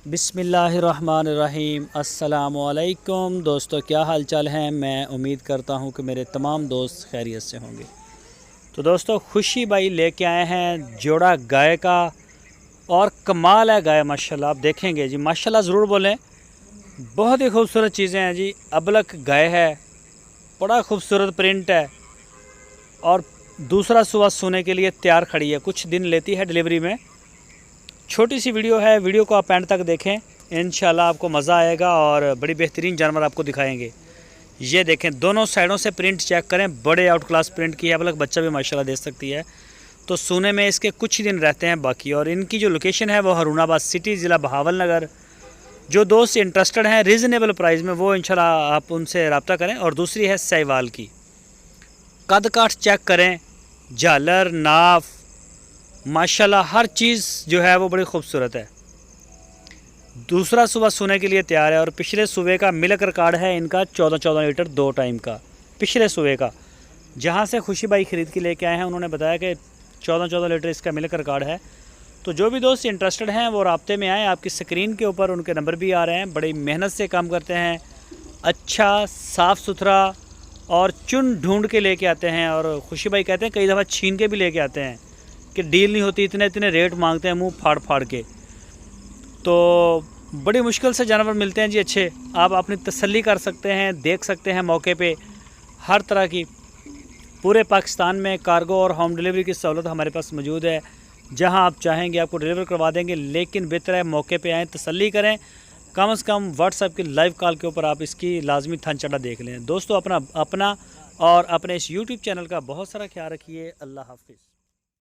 बिस्मिल्लाहिर्रहमानिर्रहीम। अस्सलामुअलैकुम दोस्तों, क्या हाल चाल है। मैं उम्मीद करता हूँ कि मेरे तमाम दोस्त खैरियत से होंगे। तो दोस्तों, खुशी भाई लेके आए हैं जोड़ा गाय का, और कमाल है गाय माशाल्लाह। आप देखेंगे जी, माशाल्लाह ज़रूर बोलें। बहुत ही खूबसूरत चीज़ें हैं जी। अबलक गाय है, बड़ा खूबसूरत प्रिंट है, और दूसरा सुबह सोने के लिए तैयार खड़ी है। कुछ दिन लेती है डिलीवरी में। छोटी सी वीडियो है, वीडियो को आप एंड तक देखें, इंशाल्लाह आपको मज़ा आएगा और बड़ी बेहतरीन जानवर आपको दिखाएंगे। ये देखें, दोनों साइडों से प्रिंट चेक करें, बड़े आउट क्लास प्रिंट की है। अब बच्चा भी माशाल्लाह दे सकती है। तो सोने में इसके कुछ ही दिन रहते हैं बाकी। और इनकी जो लोकेशन है वो हरुणाबाद सिटी, ज़िला बहावल नगर। जो दोस्त इंटरेस्टेड हैं रीज़नेबल प्राइस में, वो इंशाल्लाह आप उनसे रब्ता करें। और दूसरी है सहवाल की। कद काठ चेक करें, झालर नाफ माशाल्लाह हर चीज़ जो है वो बड़ी खूबसूरत है। दूसरा सुबह सोने के लिए तैयार है। और पिछले सुबह का मिल्क रिकॉर्ड है इनका 14 लीटर 2 टाइम का। पिछले सुबह का जहाँ से खुशी भाई ख़रीद के लेके आए हैं, उन्होंने बताया कि 14 लीटर इसका मिल्क रिकॉर्ड है। तो जो भी दोस्त इंटरेस्टेड हैं वो राब्ते में आएँ। आपकी स्क्रीन के ऊपर उनके नंबर भी आ रहे हैं। बड़ी मेहनत से काम करते हैं, अच्छा साफ़ सुथरा और चुन ढूंढ के लेके आते हैं। और खुशी भाई कहते हैं कई दफ़ा छीन के भी लेके आते हैं कि डील नहीं होती, इतने इतने रेट मांगते हैं मुंह फाड़ फाड़ के। तो बड़ी मुश्किल से जानवर मिलते हैं जी अच्छे। आप अपनी तसल्ली कर सकते हैं, देख सकते हैं मौके पे। हर तरह की पूरे पाकिस्तान में कार्गो और होम डिलीवरी की सहूलत हमारे पास मौजूद है। जहां आप चाहेंगे आपको डिलीवर करवा देंगे, लेकिन बेहतर है मौके पे आएँ, तसल्ली करें। कम से कम व्हाट्सएप की लाइव कॉल के ऊपर आप इसकी लाजमी थन चढ़ा देख लें। दोस्तों, अपना और अपने इस यूट्यूब चैनल का बहुत सारा ख्याल रखिए। अल्लाह हाफिज़।